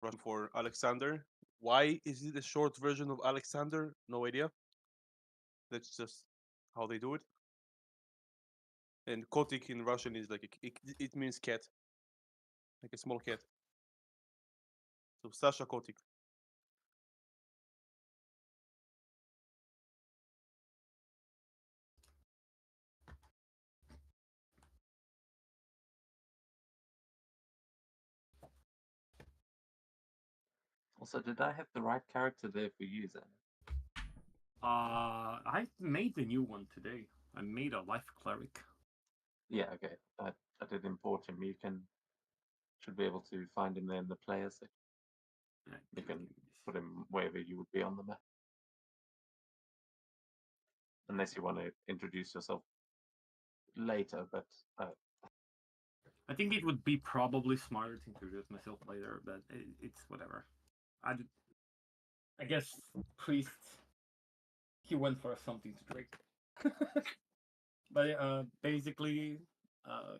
Russian for Alexander. Why is it a short version of Alexander? No idea. That's just how they do it. And kotik in Russian is like it means cat, like a small cat. So Sasha Kotik. Also, did I have the right character there for you, Zan? I made the new one today. I made a life cleric. Yeah, okay. I did import him. You should be able to find him there in the player section. You can put him wherever you would be on the map. Unless you want to introduce yourself later, but I think it would be probably smarter to introduce myself later, but it's whatever. I guess priest. He went for something to drink. But basically, uh,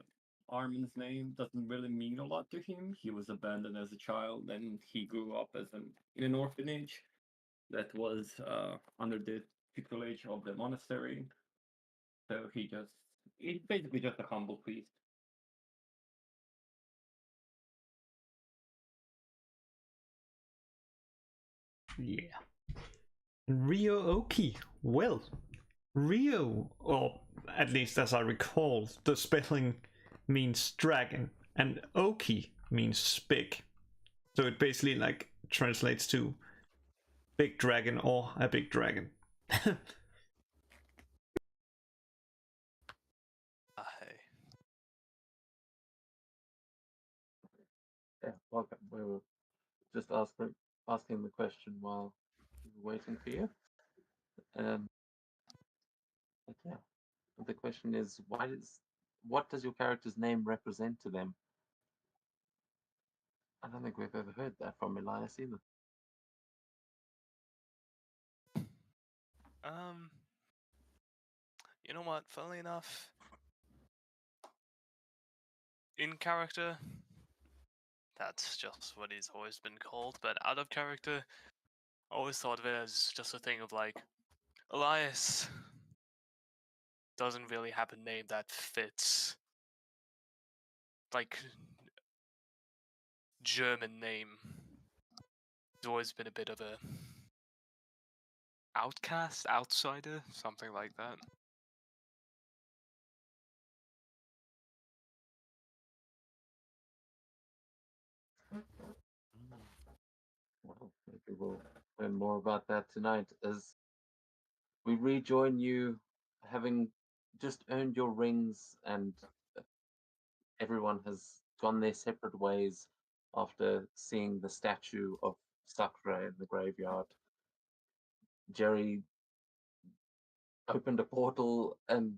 Armin's name doesn't really mean a lot to him. He was abandoned as a child, and he grew up in an orphanage that was under the tutelage of the monastery. So he's basically just a humble priest. Yeah. Ryo-Oki. Well, Ryo, or at least as I recall, the spelling means dragon, and Oki means big. So it basically like translates to big dragon or a big dragon. yeah, welcome. We were just asking the question while we were waiting for you. But yeah, the question is, what does your character's name represent to them? I don't think we've ever heard that from Elias either. You know what? Funnily enough, in character, that's just what he's always been called. But out of character, I always thought of it as just a thing of like, Elias doesn't really have a name that fits, like, German name. He's always been a bit of a outcast, outsider, something like that. Well, maybe we'll learn more about that tonight as we rejoin you, having just earned your rings, and everyone has gone their separate ways after seeing the statue of Sakura in the graveyard. Jerry opened a portal and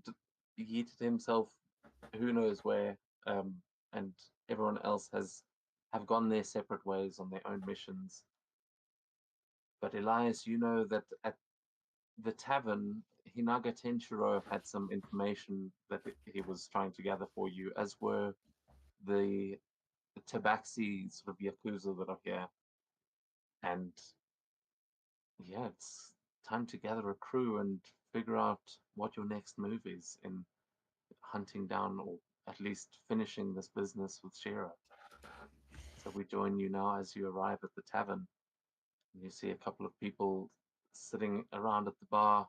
yeeted himself who knows where, and everyone else have gone their separate ways on their own missions. But Elias, you know that at the tavern, Hinaga Tenshiro had some information that he was trying to gather for you, as were the Tabaxi sort of Yakuza that are here. And yeah, it's time to gather a crew and figure out what your next move is in hunting down or at least finishing this business with Shira. So we join you now as you arrive at the tavern. You see a couple of people sitting around at the bar.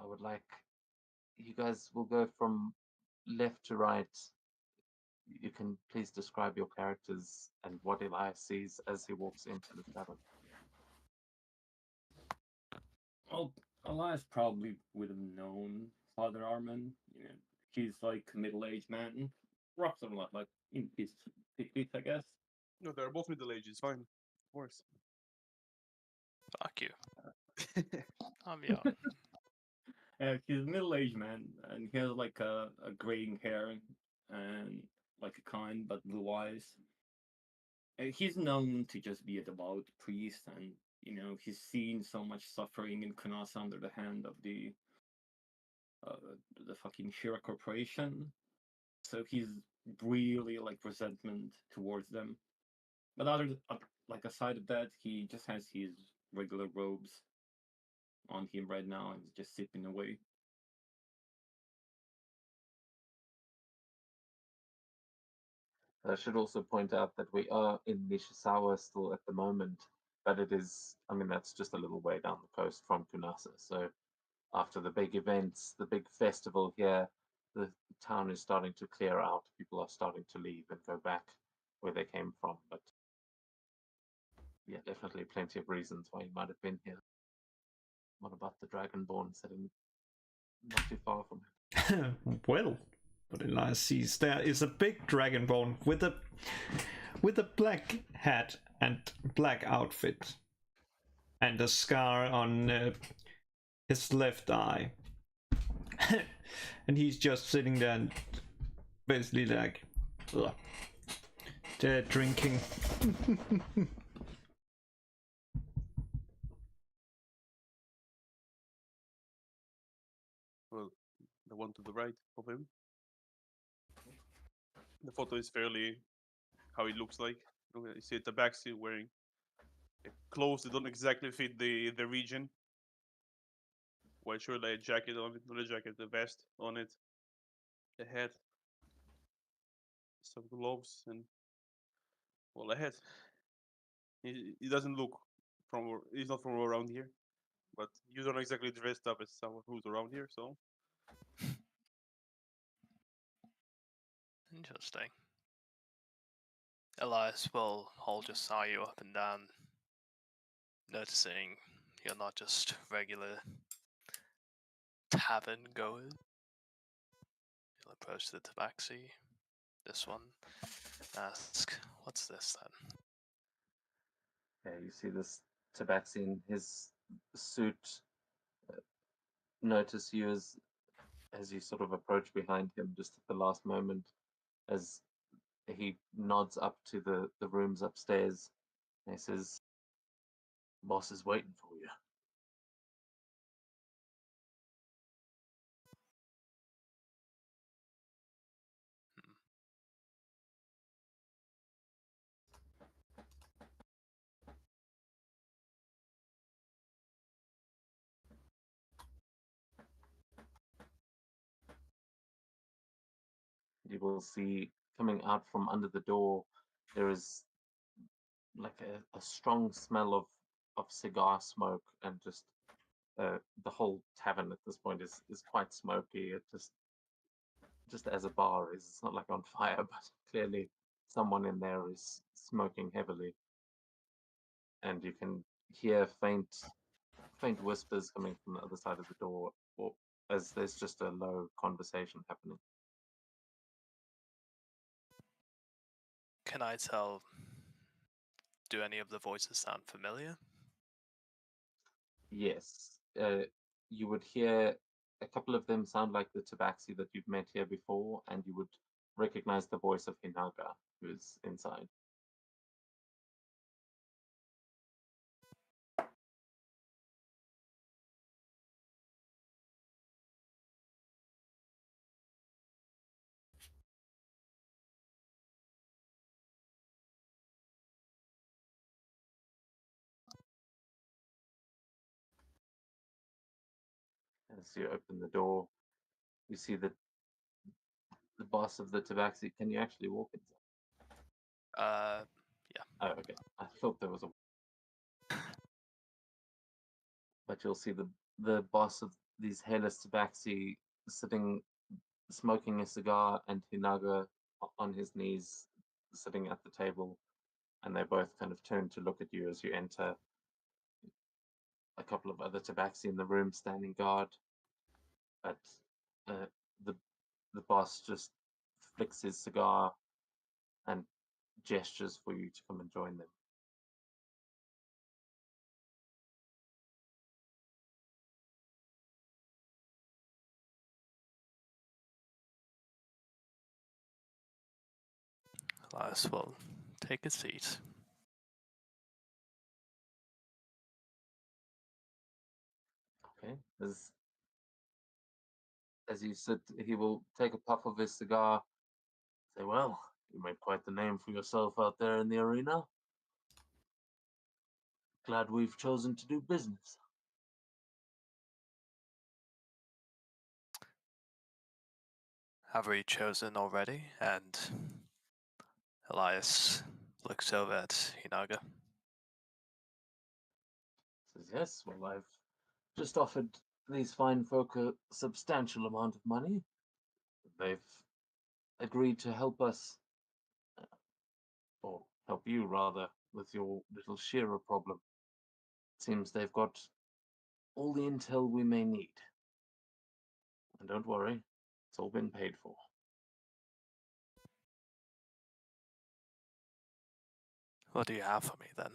I would like you guys will go from left to right. You can please describe your characters and what Elias sees as he walks into the tavern. Well, Elias probably would have known Father Armin. You know, he's like a middle-aged man, rocks a lot, like in his 50s, I guess. No, they're both middle ages. Fine, of course. Fuck you. I'm young. He's a middle-aged man, and he has like a graying hair and like a kind but blue eyes. He's known to just be a devout priest, and you know he's seen so much suffering in Kunasa under the hand of uh, the fucking Shira Corporation. So he's really like resentment towards them. But like aside of that, he just has his regular robes on him right now and is just sipping away. I should also point out that we are in Nishizawa still at the moment, but it is, I mean, that's just a little way down the coast from Kunasa. So after the big events, the big festival here, the town is starting to clear out. People are starting to leave and go back where they came from. But yeah, definitely plenty of reasons why you might have been here. What about the Dragonborn sitting not too far from him? Well, but Elias sees there is a big dragonborn with a black hat and black outfit, and a scar on his left eye, and he's just sitting there and basically like, ugh, they're drinking. Well, the one to the right of him. The photo is fairly how it looks like. Okay, you see a tabaxi wearing clothes that don't exactly fit the region. White shirt, like a jacket on it, not a jacket, a vest on it, a hat, some gloves, and well, a hat. He doesn't look from. He's not from around here, but you don't exactly dressed up as someone who's around here, so Interesting. Elias will hold your Sayu up and down, noticing you're not just regular tavern goers. He'll approach the tabaxi, this one, ask, "What's this then?" Yeah, you see this tabaxi in his suit notice you as you sort of approach behind him just at the last moment, as he nods up to the rooms upstairs and he says, "Boss is waiting for you." You will see coming out from under the door, there is like a strong smell of cigar smoke, and just the whole tavern at this point is quite smoky. It just as a bar is, it's not like on fire, but clearly someone in there is smoking heavily, and you can hear faint whispers coming from the other side of the door, or as there's just a low conversation happening. Can I tell? Do any of the voices sound familiar? Yes, you would hear a couple of them sound like the tabaxi that you've met here before, and you would recognize the voice of Hinaga, who is inside. As you open the door, you see the boss of the tabaxi. Can you actually walk inside? Yeah. Oh, okay. I thought there was a. But you'll see the boss of these hairless tabaxi sitting, smoking a cigar, and Hinaga on his knees, sitting at the table, and they both kind of turn to look at you as you enter. A couple of other tabaxi in the room standing guard, but uh, the the boss just flicks his cigar and gestures for you to come and join them. Elias will take a seat. Okay, as you sit, he will take a puff of his cigar. Say, "Well, you made quite the name for yourself out there in the arena. glad we've chosen to do business. Have we chosen already? And Elias looks over at Hinaga. Says, yes, well, I've just offered these fine folk a substantial amount of money. They've agreed to help us, or help you rather, with your little shearer problem. Seems they've got all the intel we may need. And don't worry, it's all been paid for. What do you have for me then?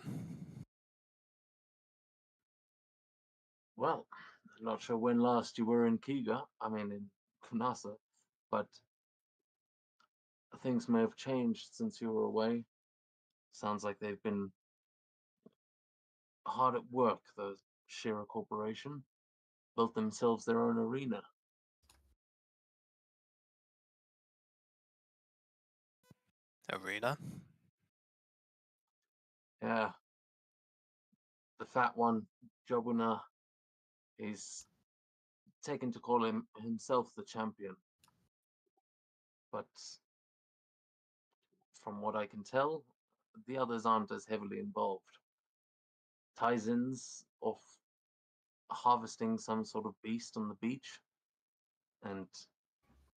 Well, I'm not sure when last you were in in Kunasa, but things may have changed since you were away. Sounds like they've been hard at work, the Shira Corporation. Built themselves their own arena. Arena? Yeah. The fat one, Jobuna, he's taken to call himself the champion. But from what I can tell, the others aren't as heavily involved. Taizen's off harvesting some sort of beast on the beach. And,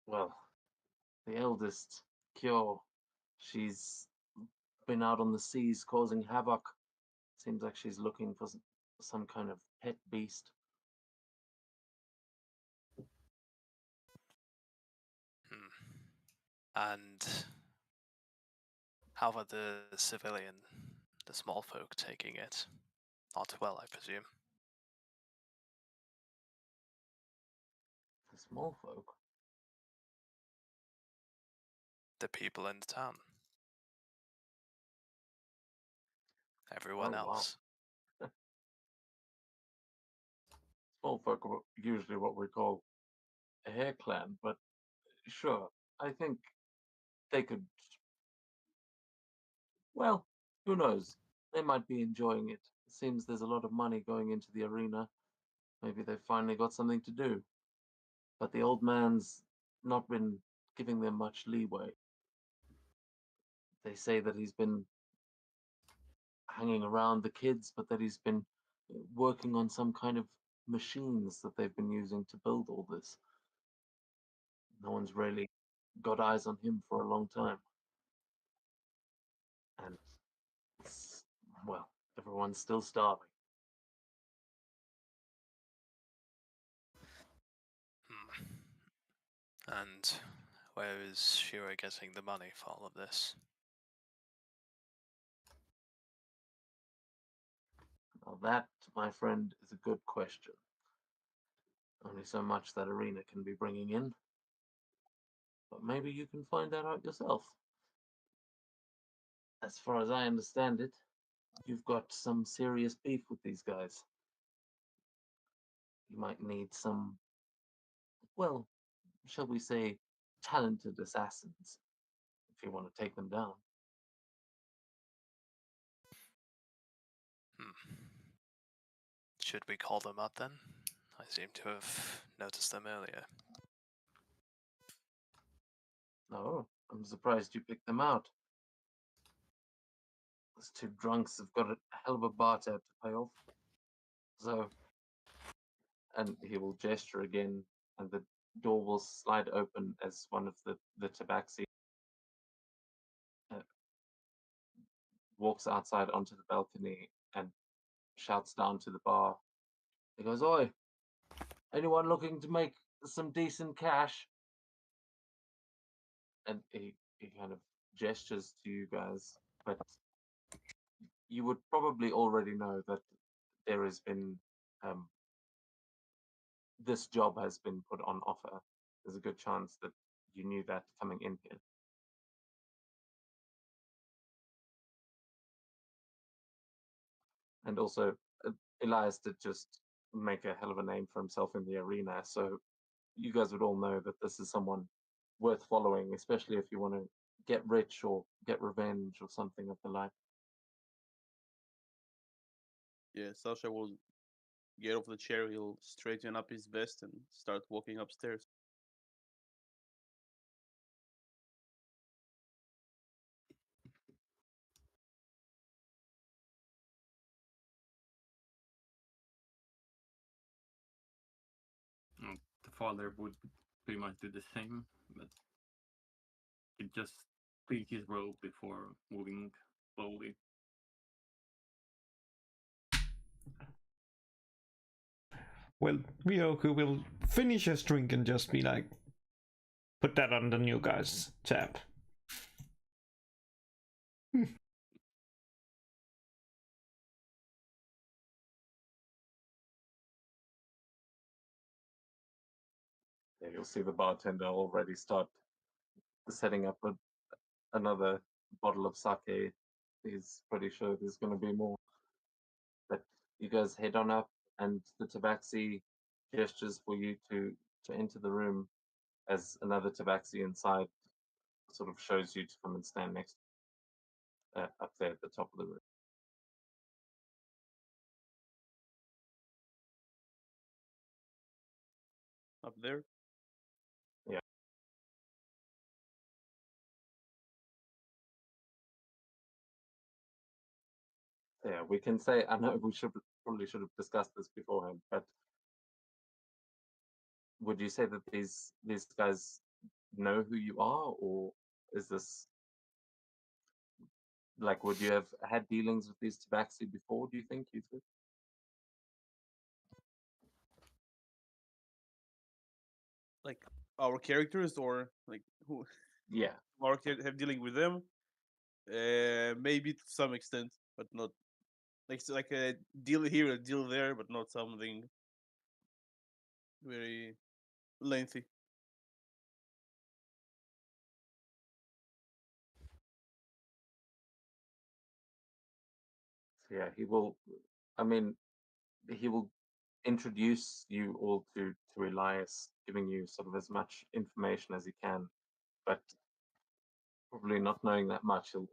well, the eldest, Kyo, she's been out on the seas causing havoc. Seems like she's looking for some kind of pet beast. And how are the civilian, the small folk taking it? Not well, I presume. The small folk. The people in the town. Everyone Oh, wow. else. Small folk are usually what we call a hair clan, but sure, I think they could. Well, who knows? They might be enjoying it. It seems there's a lot of money going into the arena. Maybe they've finally got something to do. But the old man's not been giving them much leeway. They say that he's been hanging around the kids, but that he's been working on some kind of machines that they've been using to build all this. No one's really got eyes on him for a long time. And, well, everyone's still starving. And where is Shira getting the money for all of this? Now that, my friend, is a good question. Only so much that arena can be bringing in. But maybe you can find that out yourself. As far as I understand it, you've got some serious beef with these guys. You might need some, well, shall we say, talented assassins if you want to take them down. Should we call them up then? I seem to have noticed them earlier. Oh, I'm surprised you picked them out. Those two drunks have got a hell of a bar tab to pay off. So, and he will gesture again, and the door will slide open as one of the tabaxi walks outside onto the balcony and shouts down to the bar. He goes, "Oi, anyone looking to make some decent cash?" And he kind of gestures to you guys, but you would probably already know that there has been this job has been put on offer. There's a good chance that you knew that coming in here. And also, Elias did just make a hell of a name for himself in the arena, so you guys would all know that this is someone worth following, especially if you want to get rich or get revenge or something of the like. Yeah, Sasha will get off the chair. He'll straighten up his vest and start walking upstairs. The father would pretty much do the same, but he'd just clean his robe before moving slowly. Well, Ryoku will finish his drink and just be like, put that on the new guy's tab. Yeah, you'll see the bartender already start setting up another bottle of sake. He's pretty sure there's going to be more. But you guys head on up, and the tabaxi gestures for you to enter the room as another tabaxi inside sort of shows you to come and stand next up there at the top of the room. Up there. Yeah, we can say. I know we probably should have discussed this beforehand, but would you say that these guys know who you are, or is this like, would you have had dealings with these tabaxi before? Do you think you three? Like our characters, or like who Yeah, our have dealing with them? Maybe to some extent, but not like it's like a deal here, a deal there, but not something very lengthy. so yeah. He will. I mean, he will introduce you all to Elias, giving you sort of as much information as he can, but probably not knowing that much. He'll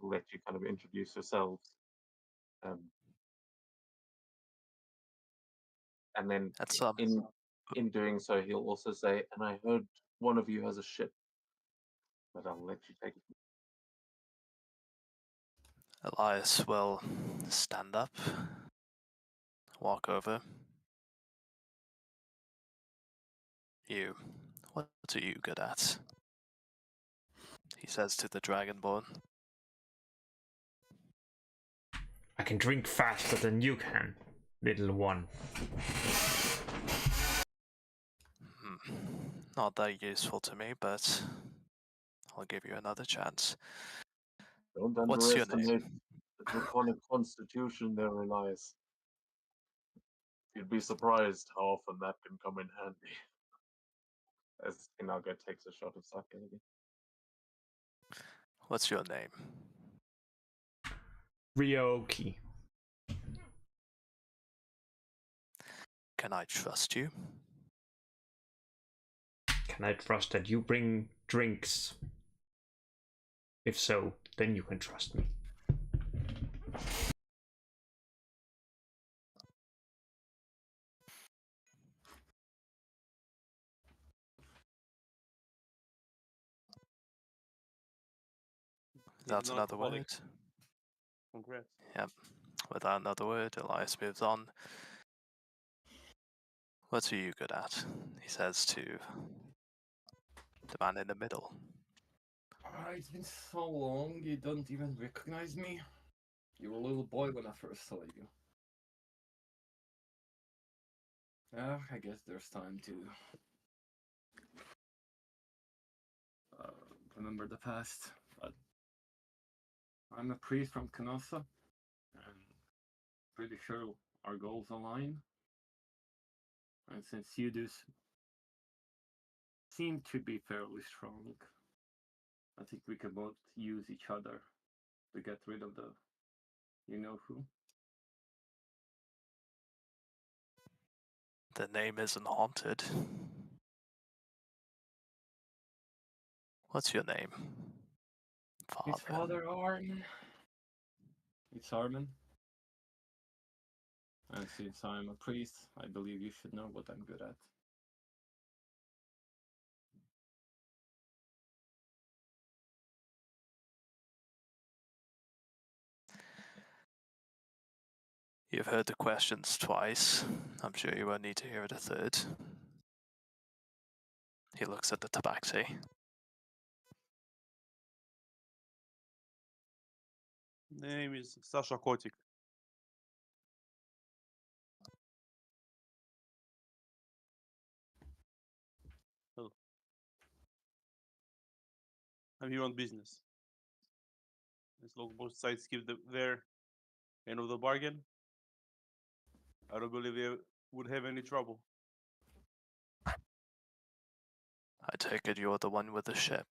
let you kind of introduce yourselves. Um, and then That's in doing so, he'll also say, "And I heard one of you has a ship, but I'll let you take it." Elias will stand up, walk over. You, what are you good at? He says to the Dragonborn. I can drink faster than you can, little one. Not that useful to me, but I'll give you another chance. Don't What's your underestimate name? the draconic constitution there, Elias. You'd be surprised how often that can come in handy. As Inaga takes a shot of sake again. What's your name? Ryoki. Can I trust you? Can I trust that you bring drinks? If so, then you can trust me. He's That's not another alcoholic. word. Congrats. Yep. Without another word, Elias moves on. What are you good at? He says to the man in the middle. It's been so long, you don't even recognize me. You were a little boy when I first saw you. I guess there's time to remember the past. But I'm a priest from Canossa, and pretty sure our goals align. And since you do seem to be fairly strong, I think we can both use each other to get rid of the you know who. The name isn't haunted. What's your name? His Father. father Arn. It's Armin. And since I'm a priest, I believe you should know what I'm good at. You've heard the questions twice. I'm sure you won't need to hear it a third. He looks at the tabaxi. Name is Sasha Kotik. Well, I'm here on business. As long as both sides keep their end of the bargain, I don't believe they would have any trouble. I take it you're the one with the ship.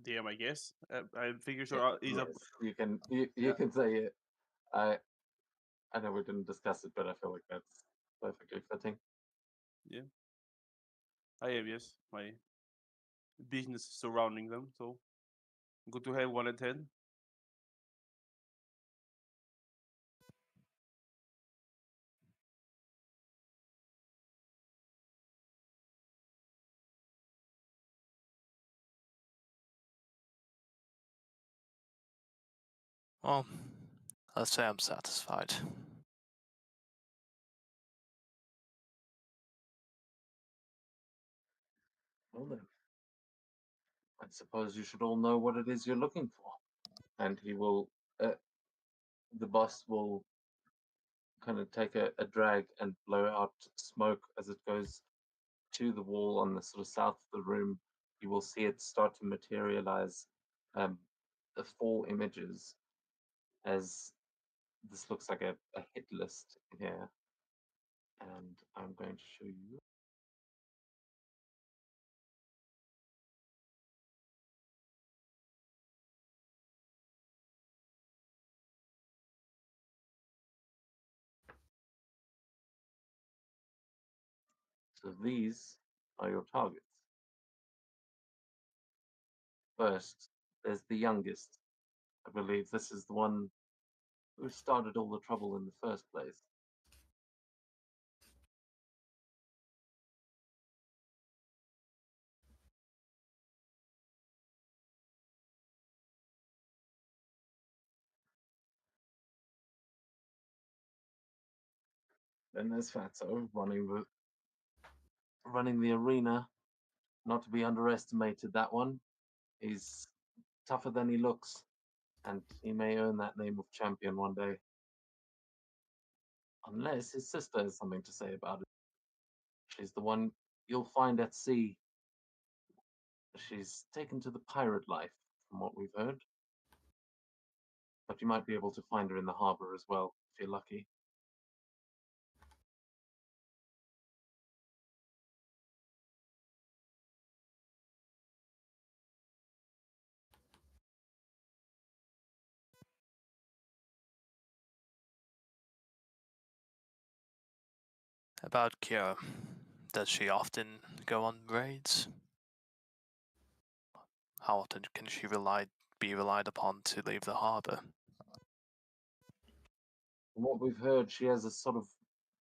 DM, I guess. I figure so. Yeah, He's yes, you can Yeah. can say it. I know we didn't discuss it, but I feel like that's perfectly fitting. I am, yes. My business is surrounding them, so good to have 1 and 10. Well, let's say I'm satisfied. Well then, I suppose you should all know what it is you're looking for, and he will. The boss will kind of take a drag and blow out smoke as it goes to the wall on the sort of south of the room. You will see it start to materialize, the 4 images, as this looks like a hit list here. And I'm going to show you. So these are your targets. First, there's the youngest. I believe this is the one who started all the trouble in the first place. Then there's Fatso running the arena. Not to be underestimated, that one. He's tougher than he looks, and he may earn that name of champion one day. Unless his sister has something to say about it. She's the one you'll find at sea. She's taken to the pirate life, from what we've heard. But you might be able to find her in the harbor as well, if you're lucky. About Kira, does she often go on raids? How often can she be relied upon to leave the harbor? From what we've heard, she has a sort of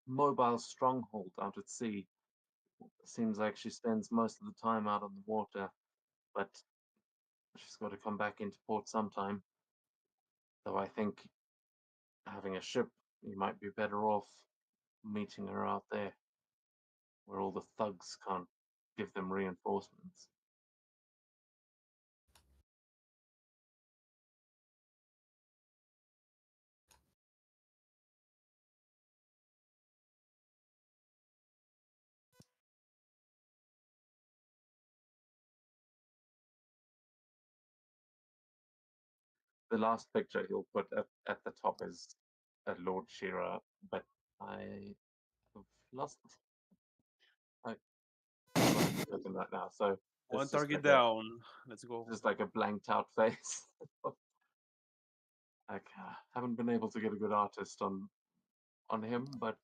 mobile stronghold out at sea. Seems like she spends most of the time out on the water, but she's got to come back into port sometime. Though I think having a ship, you might be better off meeting her out there, where all the thugs can't give them reinforcements. The last picture he'll put at the top is Lord Shira, but I have lost. I lost that now. So One it's just target like down. Let's go. just like a blanked out face. Like haven't been able to get a good artist on him, but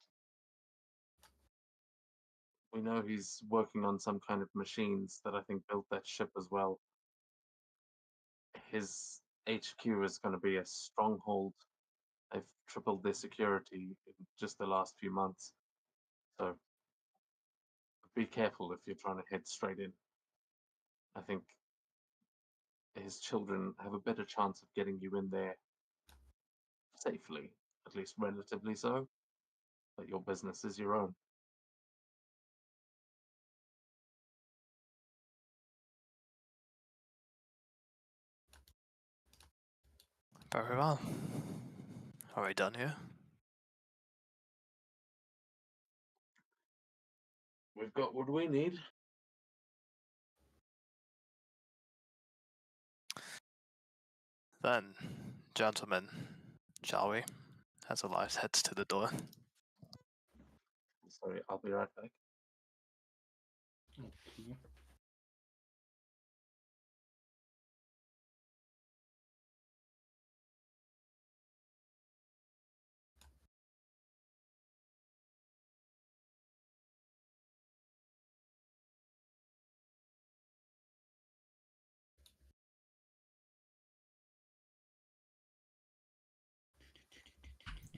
we know he's working on some kind of machines that I think built that ship as well. his HQ is going to be a stronghold. They've tripled their security in just the last few months. So be careful if you're trying to head straight in. I think his children have a better chance of getting you in there safely, at least relatively so. But your business is your own. Very well. Are we done here? We've got what we need. Then, gentlemen, shall we? As Elias heads to the door. Sorry, I'll be right back. Okay.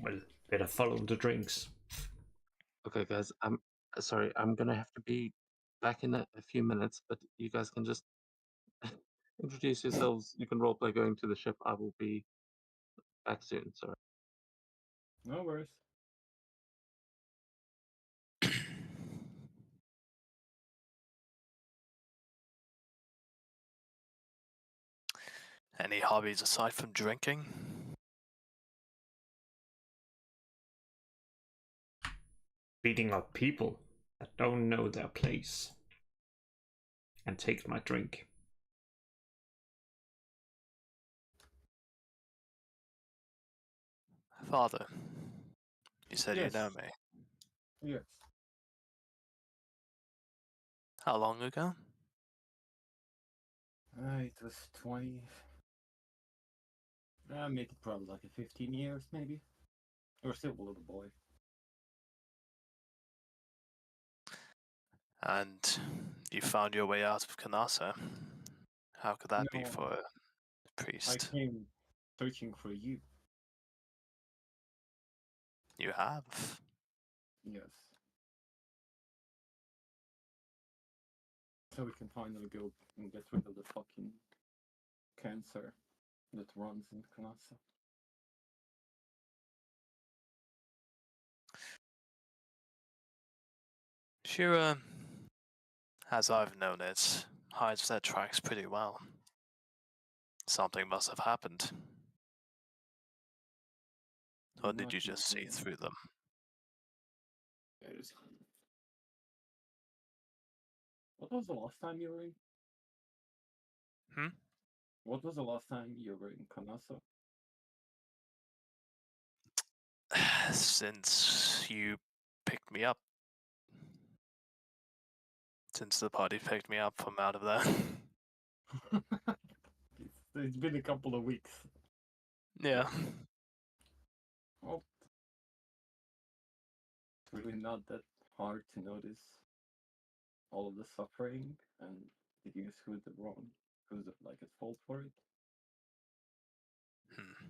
Well, better follow the drinks. Okay, guys, I'm sorry. I'm gonna have to be back in a few minutes, but you guys can just introduce yourselves. You can roleplay going to the ship. I will be back soon. Sorry. No worries. Any hobbies aside from drinking? Beating up people that don't know their place. And take my drink. Father, you said you Yes. know me. Yes. How long ago? It was 20. Make it probably like 15 years, maybe. Or still a little boy. And you found your way out of Kanasa. How could that be No, for a I priest? came searching for you. You have. Yes. So we can finally go and get rid of the fucking cancer that runs in Kanasa. Shira, as I've known it, hides their tracks pretty well. Something must have happened. Or did Not you just see usually. through them? Yes. What was the last time you were in? Hmm? What was the last time you were in Kanasa? Since you picked me up. Since the party picked me up from out of there. It's been a couple of weeks. Yeah. Well, it's really not that hard to notice all of the suffering and deduce who's the wrong, who's like at fault for it. Hmm.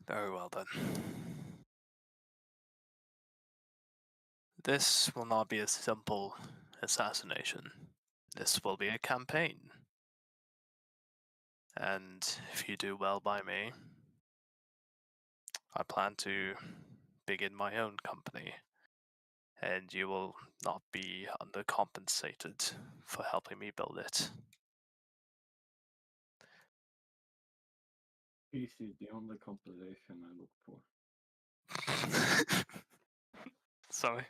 Very well then. This will not be a simple assassination. This will be a campaign. And if you do well by me, I plan to begin my own company. And you will not be undercompensated for helping me build it. Peace is the only compensation I look for. Sorry.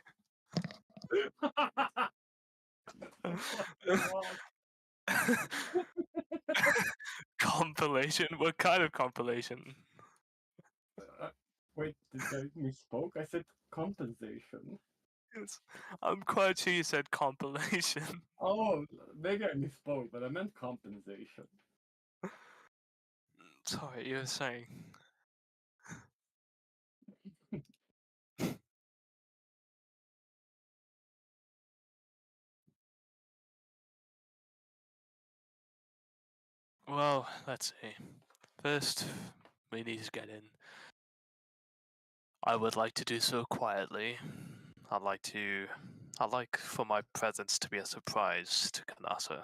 Compilation? What kind of compilation? Wait, did I misspoke? I said compensation. I'm quite sure you said compilation. Oh, maybe I misspoke, but I meant compensation. Sorry, you were saying. Well, let's see. First, we need to get in. I would like to do so quietly. I'd like for my presence to be a surprise to Kanata.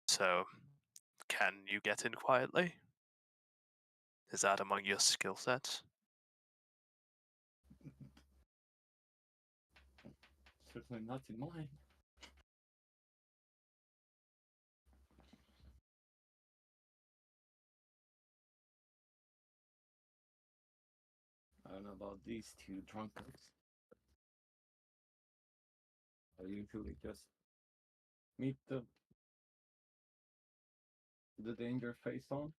So, can you get in quietly? Is that among your skill sets? Certainly not in mine. I don't know about these two drunkards. I usually just meet the danger face on.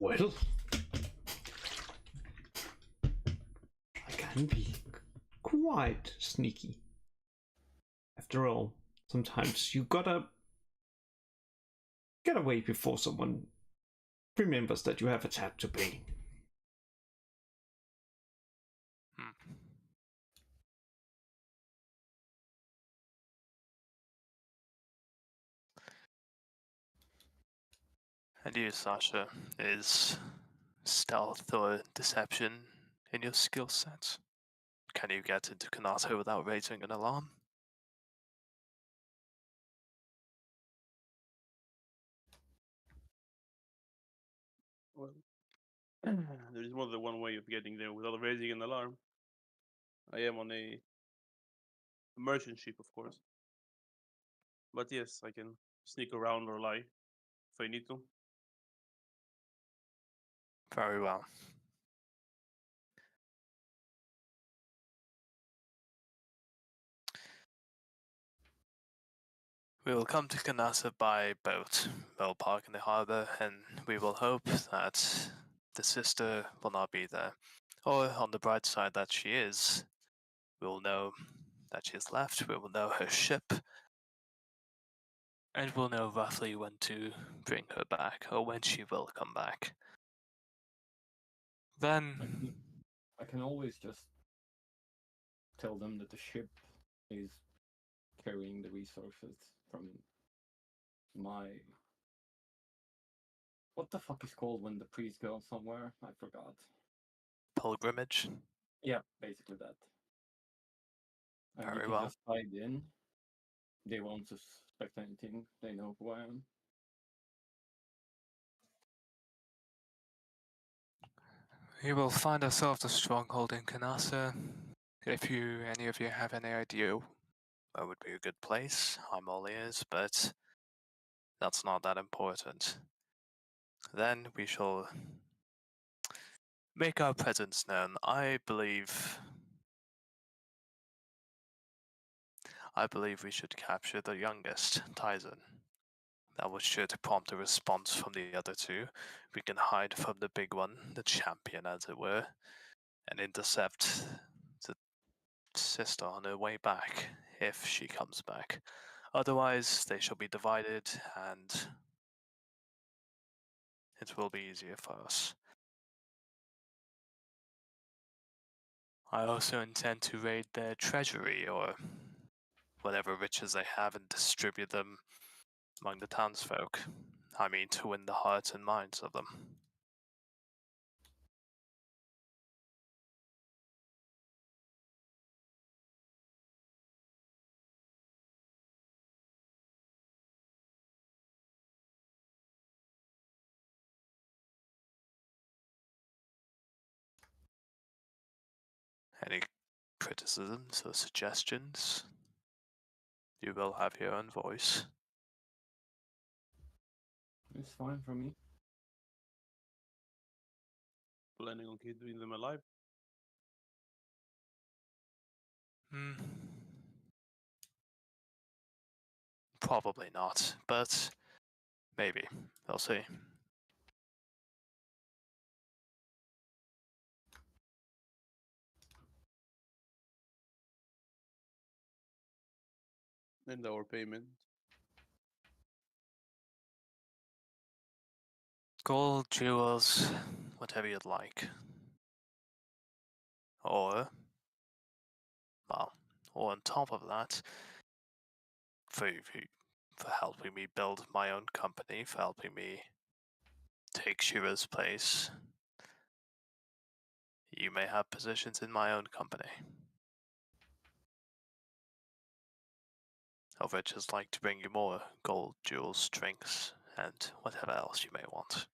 Well, I can be quite sneaky. After all, sometimes you gotta get away before someone remembers that you have a tab to pay. Hmm. And you, Sasha, is stealth or deception in your skill sets? Can you get into Kanata without raising an alarm? Well, there is more than one way of getting there without raising an alarm. I am on a merchant ship, of course. But yes, I can sneak around or lie if I need to. Very well. We will come to Kanata by boat. We'll park in the harbor, and we will hope that the sister will not be there. Or, on the bright side, that she is. We will know that she has left, we will know her ship, and we'll know roughly when to bring her back, or when she will come back. Then, I can always just tell them that the ship is carrying the resources from my. What the fuck is called when the priest goes somewhere? I forgot. pilgrimage. Yeah, basically that. And we Very can well. just hide in. They won't suspect anything. They know who I am. We will find ourselves a stronghold in Kanasa. If any of you have any idea where would be a good place, I'm all ears, but that's not that important. Then we shall make our presence known. I believe we should capture the youngest, Tyson. That was sure to prompt a response from the other two. We can hide from the big one, the champion as it were, and intercept the sister on her way back, if she comes back. Otherwise, they shall be divided, and it will be easier for us. I also intend to raid their treasury, or whatever riches they have, and distribute them among the townsfolk. I mean, to win the hearts and minds of them. Any criticisms or suggestions? You will have your own voice. It's fine for me. Planning on keeping them alive. Hmm. Probably not, but maybe. We'll see. And our payment. Gold, jewels, whatever you'd like. Or, well, or on top of that, for helping me build my own company, for helping me take Shira's place, you may have positions in my own company. Of which is like to bring you more gold, jewels, drinks, and whatever else you may want.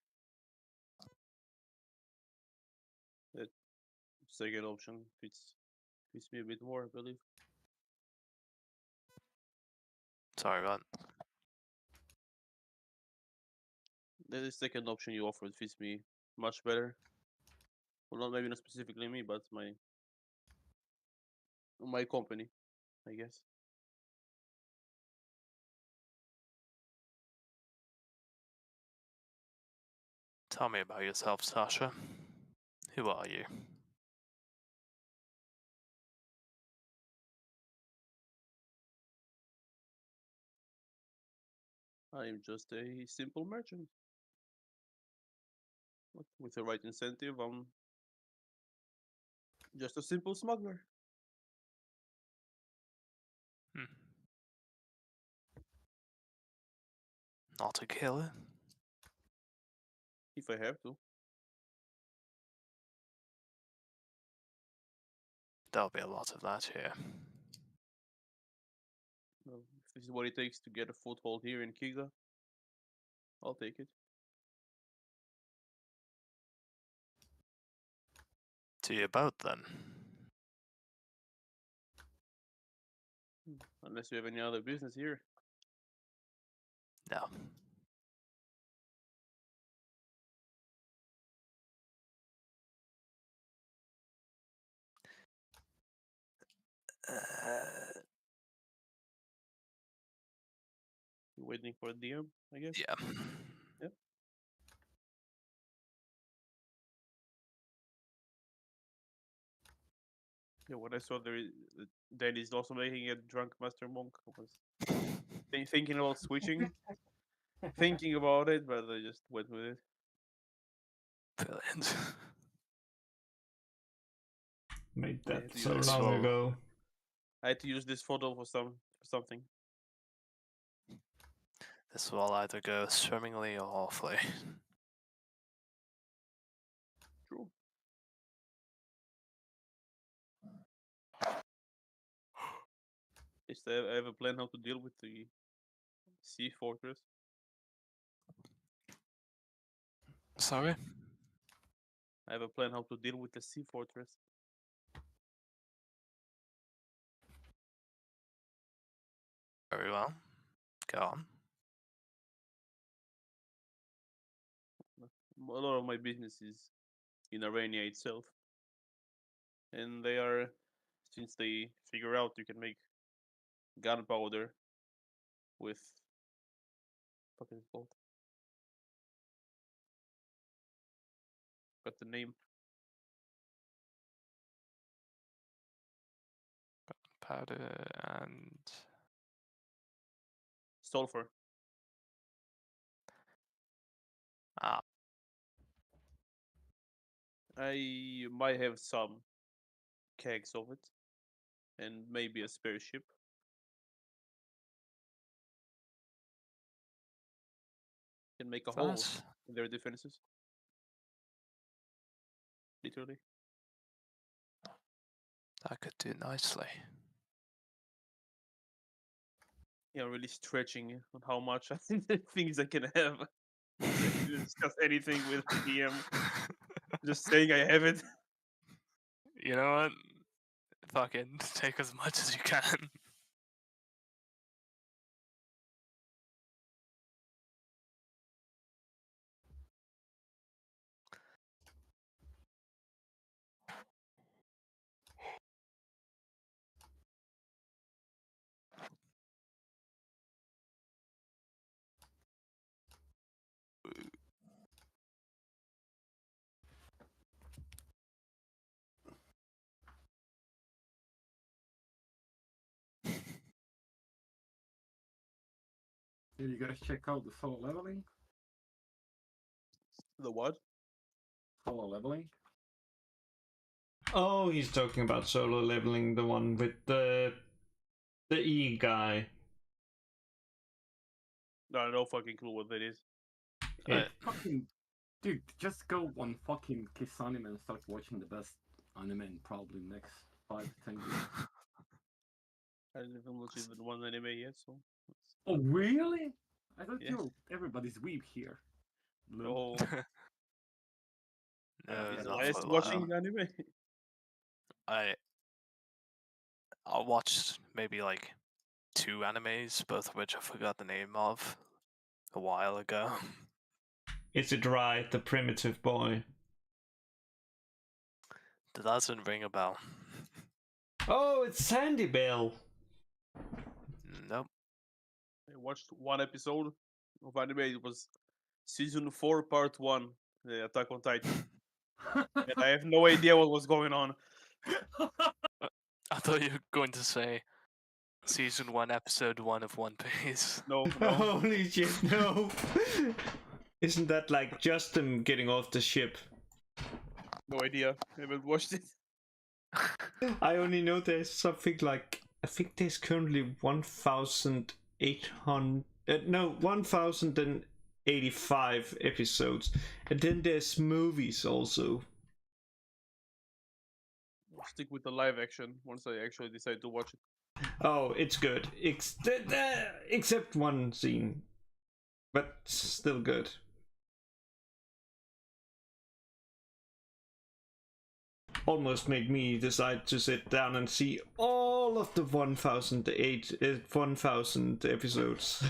Second option fits me a bit more, I believe. Sorry, what? The second option you offered fits me much better. Well, maybe not specifically me, but my company, I guess. Tell me about yourself, Sasha. Who are you? I am just a simple merchant. With the right incentive, I'm just a simple smuggler. Hmm. Not a killer? If I have to. There'll be a lot of that here. Well, if this is what it takes to get a foothold here in Kiga, I'll take it. To your boat, then. Unless you have any other business here. No. You're waiting for a DM, I guess. Yeah. Yep. Yeah, when I saw Danny's also making a drunk master monk, I was thinking about switching, thinking about it, but I just went with it. Brilliant. Made I that had to so use this long will- ago. I had to use this photo for something. This will either go swimmingly or awfully. True. Yes, I have a plan how to deal with the sea fortress. Sorry? I have a plan how to deal with the sea fortress. Very well. Go on. A lot of my business is in Arania itself, and they are, since they figure out you can make gunpowder with what is it called? Got the name. Powder and... Sulfur. Ah, I might have some kegs of it, and maybe a spare ship. Can make a hole that, in their defenses. Literally. that could do nicely. Yeah, really stretching on how much I think the things I can have. I didn't discuss anything with the DM. Just saying I have it. You know what? Fucking take as much as you can. Did you guys check out the solo leveling? The what? Solo leveling? Oh, he's talking about Solo Leveling, the one with the E guy. No fucking clue what that is. It, Fucking dude, just go on fucking Kiss Anime and start watching the best anime in probably next 5 to 10 years. I haven't watched even one anime yet, so. Oh really? I thought Yeah. everybody's weeb here. Blue. Oh, No, is not Elias for a watching while. anime? I watched maybe like 2 animes, both of which I forgot the name of a while ago. is it right, the primitive boy? That doesn't ring a bell. Oh, it's Sandy Bell. Nope. I watched one episode of anime. It was season 4, part 1, the Attack on Titan, and I have no idea what was going on. I thought you were going to say season 1, episode 1 of One Piece. No. Holy shit, no. Isn't that like just them getting off the ship? No idea. I haven't watched it. I only know there's something like, I think there's currently 1,800, no, 1,085 episodes. And then there's movies also. I'll stick with the live action once I actually decide to watch it. Oh, it's good. Except one scene. But still good. Almost made me decide to sit down and see all of the 1,000 episodes.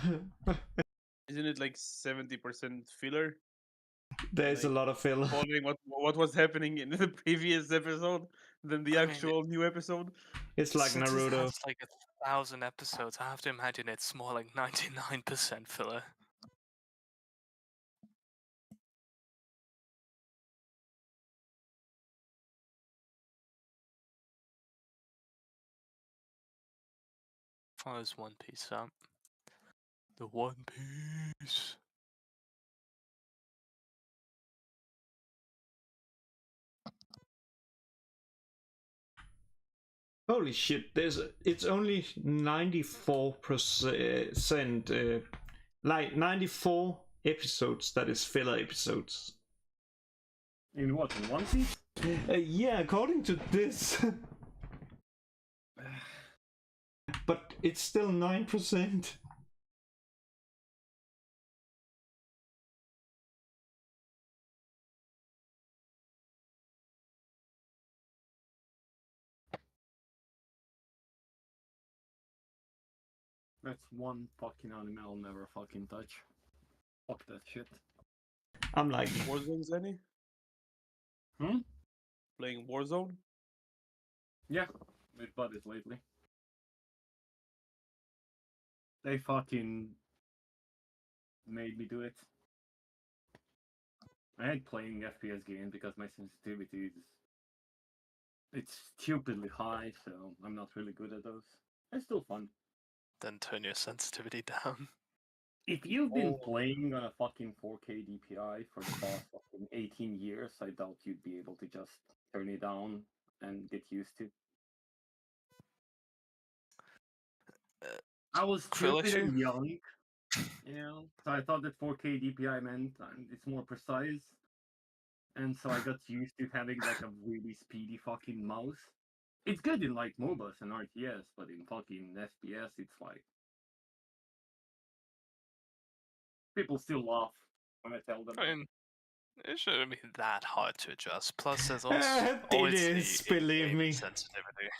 Isn't it like 70% filler? There's a Like, lot of filler. following what was happening in the previous episode than the I mean, actual new episode. It's like since it Naruto. has like 1,000 episodes, I have to imagine it's more like 99% filler. Follows One Piece up. The One Piece. Holy shit! It's only 94%, like 94 episodes that is filler episodes. In what? In One Piece? Yeah, according to this. But it's still 9%. That's one fucking anime I'll never fucking touch. Fuck that shit. I'm like, Warzone's any? Hmm? Playing Warzone? Yeah, with buddies lately. They fucking made me do it. I hate playing FPS games because my sensitivity is it's stupidly high, so I'm not really good at those. It's still fun. Then turn your sensitivity down. If you've been Oh. playing on a fucking 4K DPI for the past fucking 18 years, I doubt you'd be able to just turn it down and get used to. I was stupid Krillix, and young, you know, so I thought that 4K DPI meant it's more precise, and so I got used to having like a really speedy fucking mouse. It's good in like MOBAs and RTS, but in fucking FPS, it's like people still laugh when I tell them. I mean, it shouldn't be that hard to adjust. Plus, there's also it always is, the believe in-game me. sensitivity.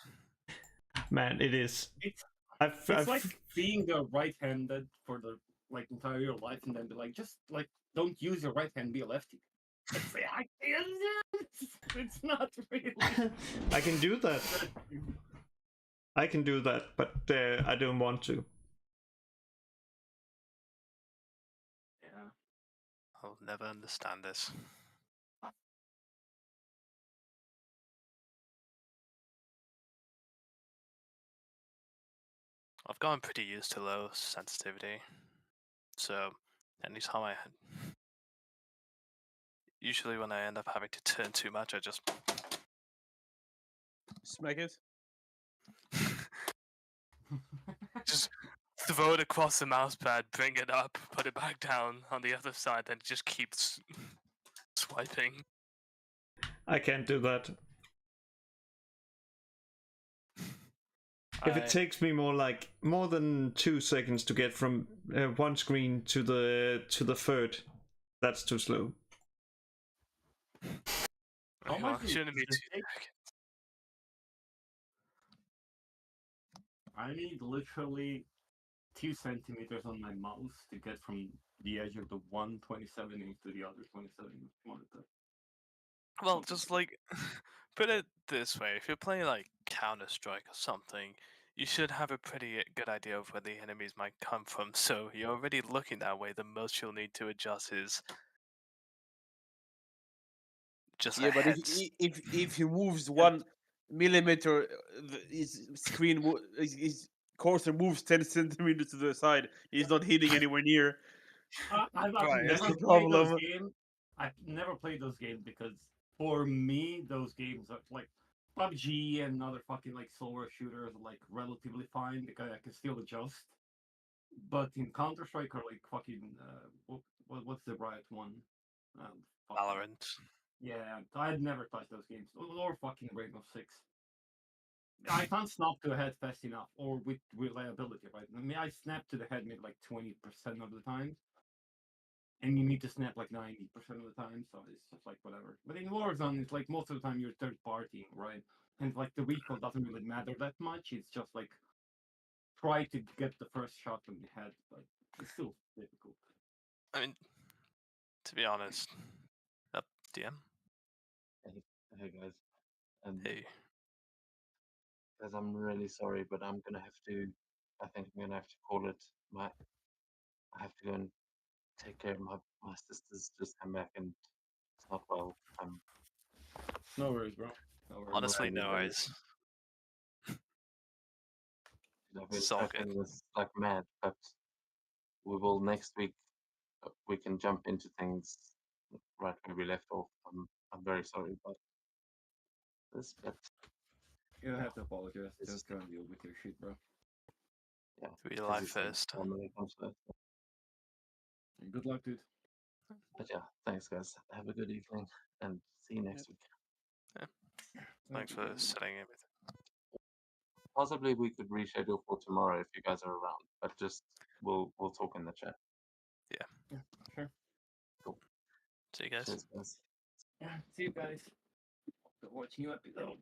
Man, it is. It's I've like being a right-handed for the like entire your life, and then be like, just like don't use your right hand, be a lefty. It's like, it's not really. I can do that. I can do that, but I don't want to. Yeah. I'll never understand this. I've gotten pretty used to low sensitivity, so anytime usually when I end up having to turn too much, I just Smack it. Just throw it across the mouse pad, bring it up, put it back down on the other side, and it just keeps swiping. I can't do that. If it takes me more than 2 seconds to get from one screen to the third, that's too slow. How Well, much shouldn't be does too it take? I need literally 2 centimeters on my mouse to get from the edge of the 127 inch to the other 27 inch monitor. Well, just like put it this way: if you're playing like Counter Strike or something, you should have a pretty good idea of where the enemies might come from. So you're already looking that way. The most you'll need to adjust is just Yeah, a but head. if he moves 1 millimeter, his screen, his cursor moves 10 centimeters to the side. He's not hitting anywhere near. I've Right, actually That's never the played those problem. games. I've never played those games because for me, those games are like PUBG and other fucking like slower shooters are like relatively fine because I can still adjust. But in Counter Strike or like fucking what's the Riot one? Fucking, Valorant. yeah, I'd never touched those games or fucking Rainbow Six. I can't snap to the head fast enough or with reliability, right? I mean, I snap to the head maybe like 20% of the time, and you need to snap like 90% of the time, so it's just like whatever. But in Warzone, it's like most of the time you're third partying, right? And like the recoil doesn't really matter that much. It's just like try to get the first shot on the head, but it's still difficult. I mean, to be honest, up DM. Hey guys, and Hey, guys, I'm really sorry, but I'm gonna have to. I think I'm gonna have to call it. I have to go and take care of my sister's just come back and it's not well. No worries, bro. No worries. honestly, really, no really, worries. I've been It's all good. tracking this like mad, but we will next week. We can jump into things right where we left off. I'm very sorry about this, but You don't have to apologize. This Just is- go and deal with your shit, bro. yeah, Real as life you said, first. family comes first. And good luck, dude. But yeah, thanks guys. Have a good evening and see you next week. Thanks for setting everything. Possibly we could reschedule for tomorrow if you guys are around, but just we'll talk in the chat. Yeah, sure. See you guys. Cheers, guys. Yeah, see you guys. Watching you episode.